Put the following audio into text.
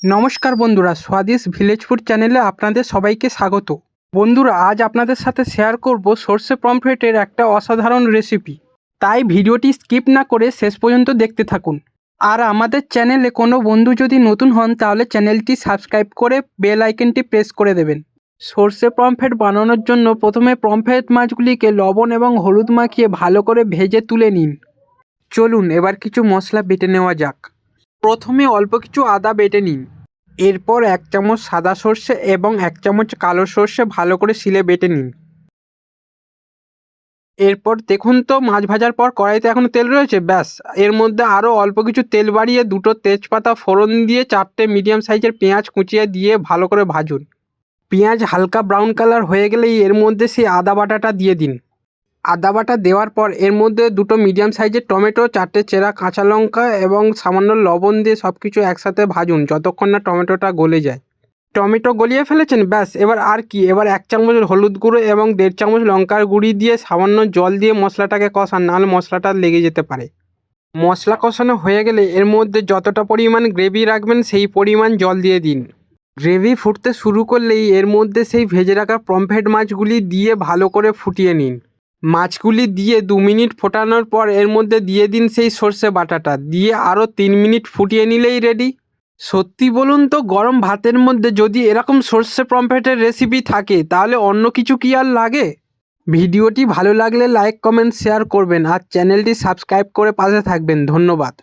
নমস্কার বন্ধুরা, স্বাদিস village food চ্যানেলে আপনাদের সবাইকে স্বাগত। বন্ধুরা, আজ আপনাদের সাথে শেয়ার করব সর্ষে পমফ্রেটের একটা অসাধারণ রেসিপি। তাই ভিডিওটি স্কিপ না করে শেষ পর্যন্ত দেখতে থাকুন। আর আমাদের চ্যানেলে কোনো বন্ধু যদি নতুন হন তাহলে চ্যানেলটি সাবস্ক্রাইব করে বেল আইকনটি প্রেস করে দেবেন। সর্ষে পমফ্রেট বানানোর জন্য প্রথমে পমফ্রেট মাছগুলিকে লবণ এবং হলুদ মাখিয়ে ভালো করে ভেজে তুলে নিন। চলুন এবার কিছু মশলা বেটে নেওয়া যাক। প্রথমে অল্প কিছু আদা বেটে নিন। এরপর 1 চামচ সাদা সর্ষে এবং 1 চামচ কালো সর্ষে ভালো করে শিলে বেটে নিন। এরপর দেখুন তো, মাছ ভাজার পর কড়াইতে এখনও তেল রয়েছে। ব্যাস, এর মধ্যে আরও অল্প কিছু তেল বাড়িয়ে 2টো তেজপাতা ফোড়ন দিয়ে 4টে মিডিয়াম সাইজের পেঁয়াজ কুচিয়ে দিয়ে ভালো করে ভাজুন। পেঁয়াজ হালকা ব্রাউন কালার হয়ে গেলেই এর মধ্যে সেই আদা বাটাটা দিয়ে দিন। আদা বাটা দেওয়ার পর এর মধ্যে 2টো মিডিয়াম সাইজের টমেটো, 4টে চেরা কাঁচা লঙ্কা এবং সামান্য লবণ দিয়ে সব কিছু একসাথে ভাজুন যতক্ষণ না টমেটোটা গলে যায়। টমেটো গলিয়ে ফেলেছেন? ব্যাস, এবার আর কি, এবার 1 চামচ হলুদ গুঁড়ো এবং 1.5 চামচ লঙ্কার গুঁড়ি দিয়ে সামান্য জল দিয়ে মশলাটাকে কষান, নাহলে মশলাটা লেগে যেতে পারে। মশলা কষানো হয়ে গেলে এর মধ্যে যতটা পরিমাণ গ্রেভি রাখবেন সেই পরিমাণ জল দিয়ে দিন। গ্রেভি ফুটতে শুরু করলেই এর মধ্যে সেই ভেজে রাখা পমফ্রেট মাছগুলি দিয়ে ভালো করে ফুটিয়ে নিন। মাছগুলি দিয়ে 2 মিনিট ফোটানোর পর এর মধ্যে দিয়ে দিন সেই সর্ষে বাটাটা, দিয়ে আরও 3 মিনিট ফুটিয়ে নিলেই রেডি। সত্যি বলুন তো, গরম ভাতের মধ্যে যদি এরকম সর্ষে পমফ্রেটের রেসিপি থাকে তাহলে অন্য কিছু কি আর লাগে। ভিডিওটি ভালো লাগলে লাইক, কমেন্ট, শেয়ার করবেন আর চ্যানেলটি সাবস্ক্রাইব করে পাশে থাকবেন। ধন্যবাদ।